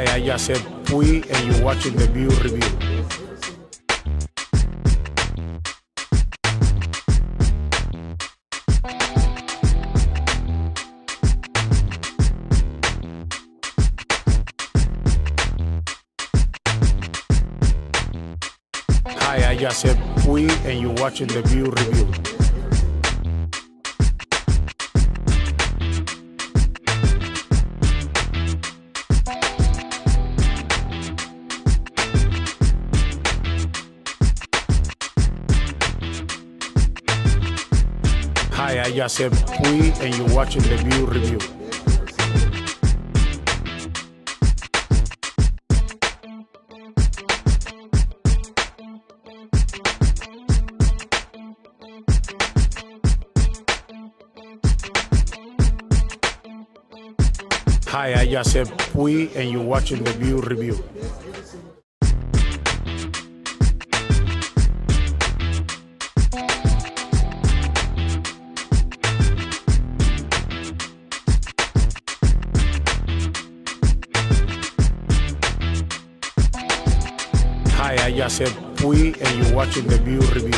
Hi, I just said Pui, and you're watching the View Review. Hi, I just said Pui, and you're watching the View Review. Hi, I just said Pui, and you're watching the View Review. Hi, I just said Pui, and you're watching the View Review. Hi, I just said Pui, and you're watching the View Review.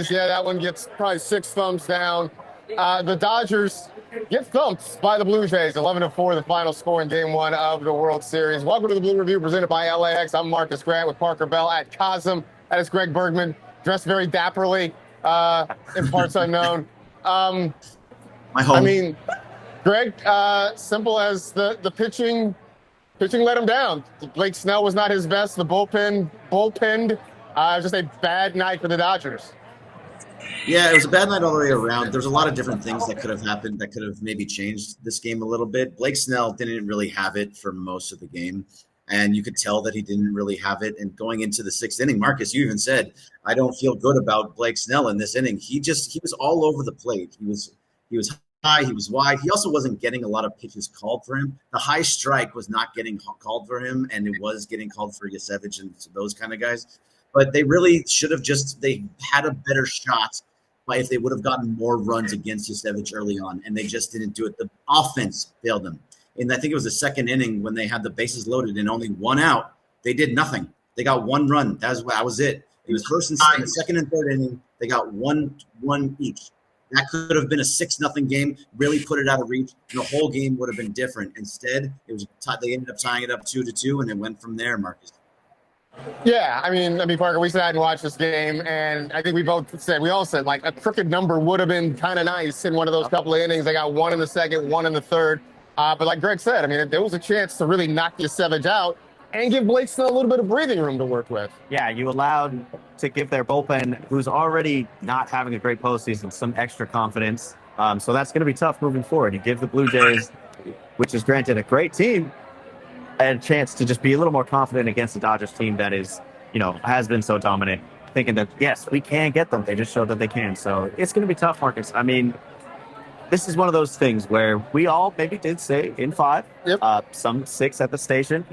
Yeah, that one gets probably 6 thumbs down. The Dodgers get thumped by the Blue Jays, 11-4, the final score in Game 1 of the World Series. Welcome to the Blue Review presented by LAX. I'm Marcus Grant with Parker Bell at Cosm. That is Greg Bergman, dressed very dapperly in parts unknown. My home. I mean, Greg, simple as the pitching let him down. Blake Snell was not his best. The bullpenned. Just a bad night for the Dodgers. Yeah, it was a bad night all the way around. There's a lot of different things that could have happened that could have maybe changed this game a little bit. Blake Snell didn't really have it for most of the game, and you could tell that he didn't really have it. And going into the 6th inning, Marcus, you even said, I don't feel good about Blake Snell in this inning. He was all over the plate. He was high, he was wide. He also wasn't getting a lot of pitches called for him. The high strike was not getting called for him, and it was getting called for Yasevich and those kind of guys. But they really should have they had a better shot if they would have gotten more runs against Yasevich early on, and they just didn't do it. The offense failed them. And I think it was the 2nd inning when they had the bases loaded and only 1 out. They did nothing. They got 1 run. That was it. It was first and second, 2nd and 3rd inning. They got one each. That could have been a 6-0 game, really put it out of reach. The whole game would have been different. Instead, they ended up tying it up 2-2, and it went from there, Marcus. Yeah, I mean, Parker, we sat and watched this game, and I think we all said, like, a crooked number would have been kind of nice in one of those couple of innings. They got 1 in the 2nd, 1 in the 3rd. But like Greg said, I mean, there was a chance to really knock Yasevich out and give Blake Snell a little bit of breathing room to work with. Yeah, you allowed to give their bullpen, who's already not having a great postseason, some extra confidence. So that's going to be tough moving forward. You give the Blue Jays, which is granted a great team, a chance to just be a little more confident against the Dodgers team that is, has been so dominant, thinking that, yes, we can get them. They just showed that they can. So it's going to be tough, Marcus. I mean, this is one of those things where we all maybe did say in 5, some 6 at the station,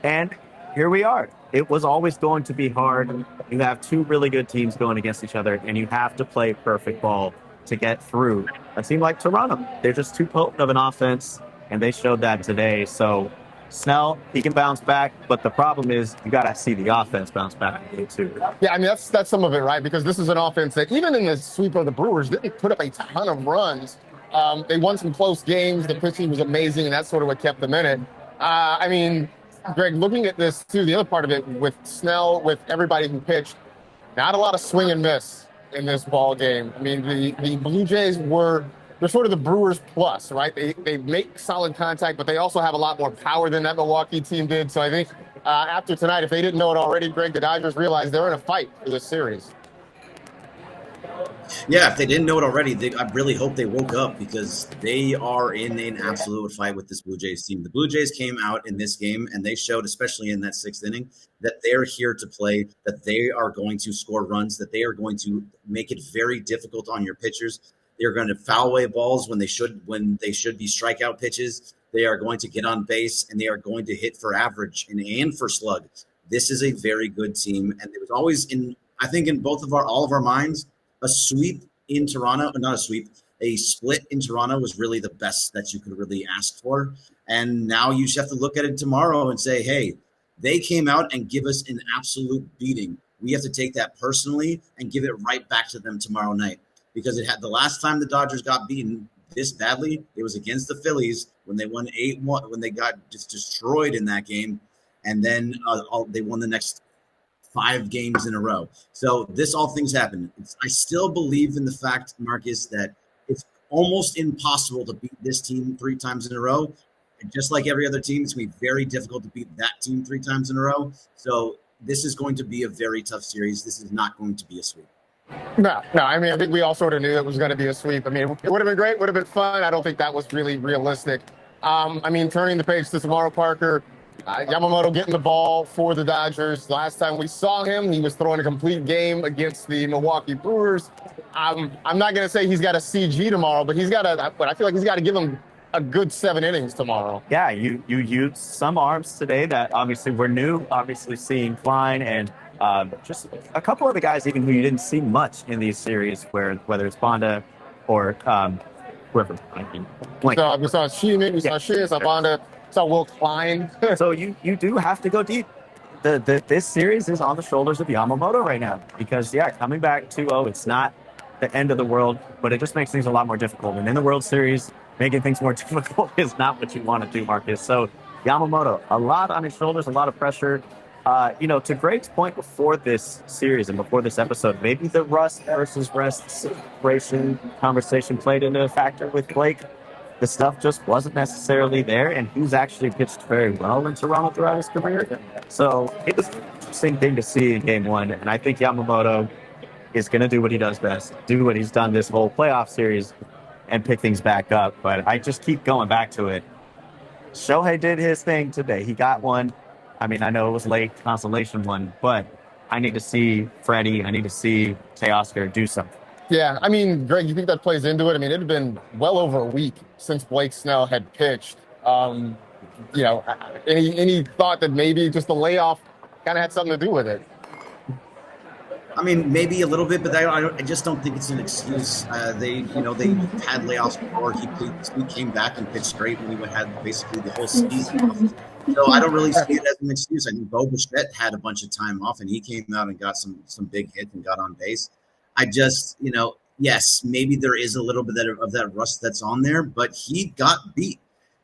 and here we are. It was always going to be hard. You have 2 really good teams going against each other, and you have to play perfect ball to get through a team like Toronto. They're just too potent of an offense, and they showed that today. So Snell, he can bounce back, but the problem is you got to see the offense bounce back too. Yeah, I mean, that's some of it, right? Because this is an offense that even in the sweep of the Brewers didn't put up a ton of runs. They won some close games. The pitching was amazing, and that's sort of what kept them in it. I mean, Greg, looking at this too, the other part of it with Snell, with everybody who pitched, not a lot of swing and miss in this ball game. I mean, the Blue Jays they're sort of the Brewers plus, right? They make solid contact, but they also have a lot more power than that Milwaukee team did. So I think after tonight, if they didn't know it already, Greg, the Dodgers realized they're in a fight for this series. Yeah, if they didn't know it already, I really hope they woke up because they are in an absolute fight with this Blue Jays team. The Blue Jays came out in this game, and they showed, especially in that 6th inning, that they're here to play, that they are going to score runs, that they are going to make it very difficult on your pitchers. They're going to foul away balls when they should be strikeout pitches. They are going to get on base, and they are going to hit for average and for slug. This is a very good team, and it was always I think in all of our minds, a sweep in Toronto, not a sweep, a split in Toronto was really the best that you could really ask for. And now you just have to look at it tomorrow and say, hey, they came out and give us an absolute beating. We have to take that personally and give it right back to them tomorrow night, because the last time the Dodgers got beaten this badly, it was against the Phillies when they won 8-1, when they got just destroyed in that game. And then they won the next 5 games in a row. So all things happen. I still believe in the fact, Marcus, that it's almost impossible to beat this team 3 times in a row. And just like every other team, it's going to be very difficult to beat that team 3 times in a row. So this is going to be a very tough series. This is not going to be a sweep. No. I mean, I think we all sort of knew it was going to be a sweep. I mean, it would have been great, would have been fun. I don't think that was really realistic. I mean, turning the page to tomorrow, Parker, Yamamoto getting the ball for the Dodgers. Last time we saw him, he was throwing a complete game against the Milwaukee Brewers. I'm not going to say he's got a CG tomorrow, but I feel like he's got to give him a good 7 innings tomorrow. Yeah, you used some arms today that obviously were new, obviously seeing Klein and just a couple of the guys even who you didn't see much in these series, whether it's Bonda or whoever. We saw Sheehan, we saw Bonda, saw Will Klein. So you do have to go deep. This series is on the shoulders of Yamamoto right now because, coming back 2-0, it's not the end of the world, but it just makes things a lot more difficult. And in the World Series, making things more difficult is not what you want to do, Marcus. So Yamamoto, a lot on his shoulders, a lot of pressure. To Greg's point before this series and before this episode, maybe the rust versus rest situation conversation played into a factor with Blake. The stuff just wasn't necessarily there, and he's actually pitched very well in Toronto throughout his career. So it was an interesting thing to see in Game 1, and I think Yamamoto is going to do what he does best, do what he's done this whole playoff series, and pick things back up. But I just keep going back to it. Shohei did his thing today. He got one. I mean, I know it was late, consolation one, but I need to see Freddie, I need to see Teoscar do something. Yeah, I mean, Greg, you think that plays into it? I mean, it had been well over a week since Blake Snell had pitched. Any thought that maybe just the layoff kind of had something to do with it? I mean, maybe a little bit, but I just don't think it's an excuse. They had layoffs before. He came back and pitched great when he had basically the whole season off. So I don't really see it as an excuse. I think Bo Bichette had a bunch of time off, and he came out and got some big hits and got on base. I just, yes, maybe there is a little bit of that rust that's on there, but he got beat.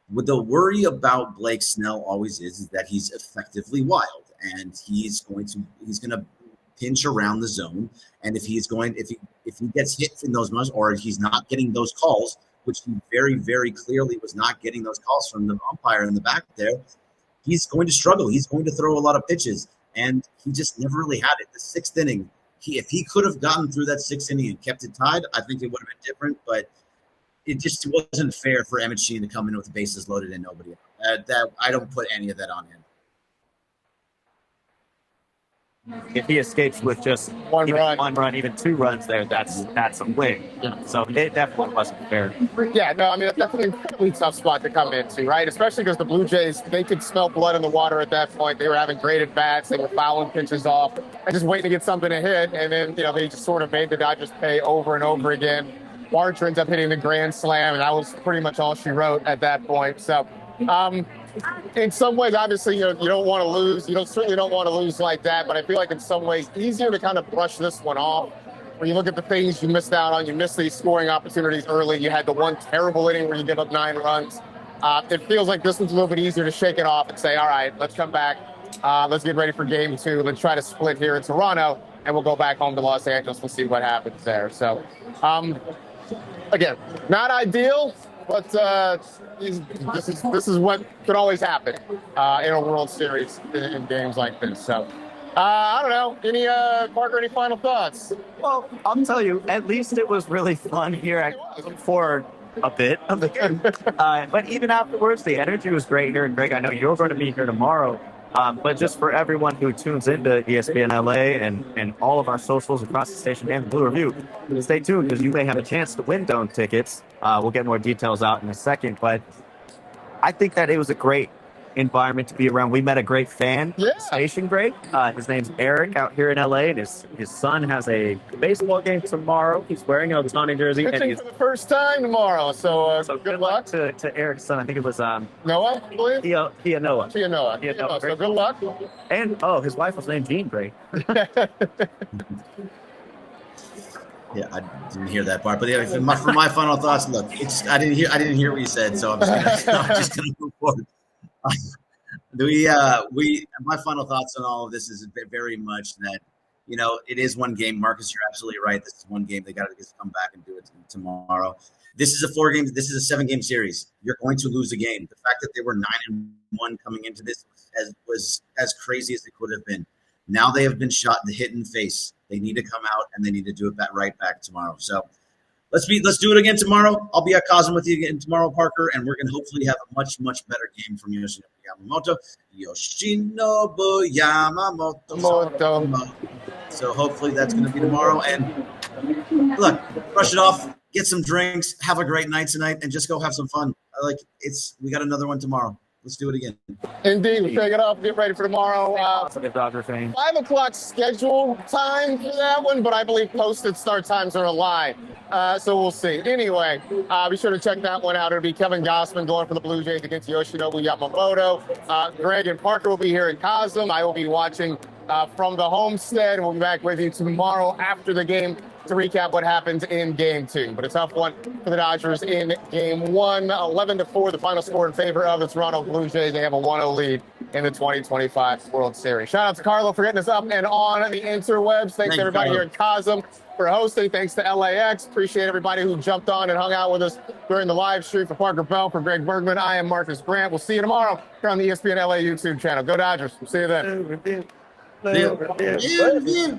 What the worry about Blake Snell always is that he's effectively wild, and he's going to pinch around the zone. And if he gets hit in those moments, or if he's not getting those calls, which he very, very clearly was not getting those calls from the umpire in the back there, he's going to struggle. He's going to throw a lot of pitches, and he just never really had it. The 6th inning, if he could have gotten through that 6th inning and kept it tied, I think it would have been different, but it just wasn't fair for Emmett Sheehan to come in with the bases loaded and nobody out. That I don't put any of that on him. If he escapes with just one run, even 2 runs there, that's a win. Yeah. So it definitely wasn't fair. Yeah, no, I mean, that's definitely a incredibly tough spot to come into, right? Especially because the Blue Jays, they could smell blood in the water at that point. They were having great at-bats. They were fouling pitches off and just waiting to get something to hit. And then, they just sort of made the Dodgers pay over and over again. Archer ends up hitting the grand slam, and that was pretty much all she wrote at that point. So, in some ways, obviously, you don't want to lose. You certainly don't want to lose like that. But I feel like in some ways, easier to kind of brush this one off. When you look at the things you missed out on, you missed these scoring opportunities early. You had the one terrible inning where you give up 9 runs. It feels like this one's a little bit easier to shake it off and say, all right, let's come back. Let's get ready for Game 2. Let's try to split here in Toronto, and we'll go back home to Los Angeles. We'll see what happens there. So, again, not ideal. But this is what could always happen in a World Series in games like this. So, I don't know. Any Parker, any final thoughts? Well, I'll tell you, at least it was really fun here for a bit of the game. But even afterwards, the energy was great here. And Greg, I know you're going to be here tomorrow. But just for everyone who tunes into ESPN LA and all of our socials across the station and the Blue Review, stay tuned because you may have a chance to win Dome tickets. We'll get more details out in a second, but I think that it was a great environment to be around. We met a great fan, Yeah. station great. His name's Eric out here in LA, and his son has a baseball game tomorrow. He's wearing a Ohtani jersey, and Pitching he's for the first time tomorrow, so good luck. to Eric's son. I think it was Noah, I believe? Noah. Noah. Noah. So good luck. And his wife was named Jean Grey. Yeah, I didn't hear that part, but yeah, for my final thoughts, look, I didn't hear what you said, so I'm just gonna move forward. My final thoughts on all of this is very much that, it is one game. Marcus, you're absolutely right. This is one game. They got to just come back and do it tomorrow. This is a 7-game series. You're going to lose a game. The fact that they were 9-1 coming into this was as crazy as it could have been. Now they have been hit in the face. They need to come out and they need to do it right back tomorrow. So let's do it again tomorrow. I'll be at Cosm with you again tomorrow, Parker, and we're going to hopefully have a much, much better game from Yoshinobu Yamamoto. So hopefully that's going to be tomorrow. And look, brush it off, get some drinks, have a great night tonight, and just go have some fun. We got another one tomorrow. Let's do it again. Indeed, we'll take it off. Get ready for tomorrow. 5 o'clock schedule time for that one, but I believe posted start times are a lie. So we'll see. Anyway, be sure to check that one out. It'll be Kevin Gossman going for the Blue Jays against Yoshinobu Yamamoto. Greg and Parker will be here in Cosm. I will be watching from the homestead. We'll be back with you tomorrow after the game to recap what happens in Game 2. But a tough one for the Dodgers in Game 1. 11-4, the final score in favor of the Toronto Blue Jays. They have a 1-0 lead in the 2025 World Series. Shout out to Carlo for getting us up and on the interwebs. Thanks to everybody here at Cosm for hosting. Thanks to LAX. Appreciate everybody who jumped on and hung out with us during the live stream. For Parker Bell, for Greg Bergman, I am Marcus Grant. We'll see you tomorrow here on the ESPN LA YouTube channel. Go Dodgers. We'll see you then. Yeah.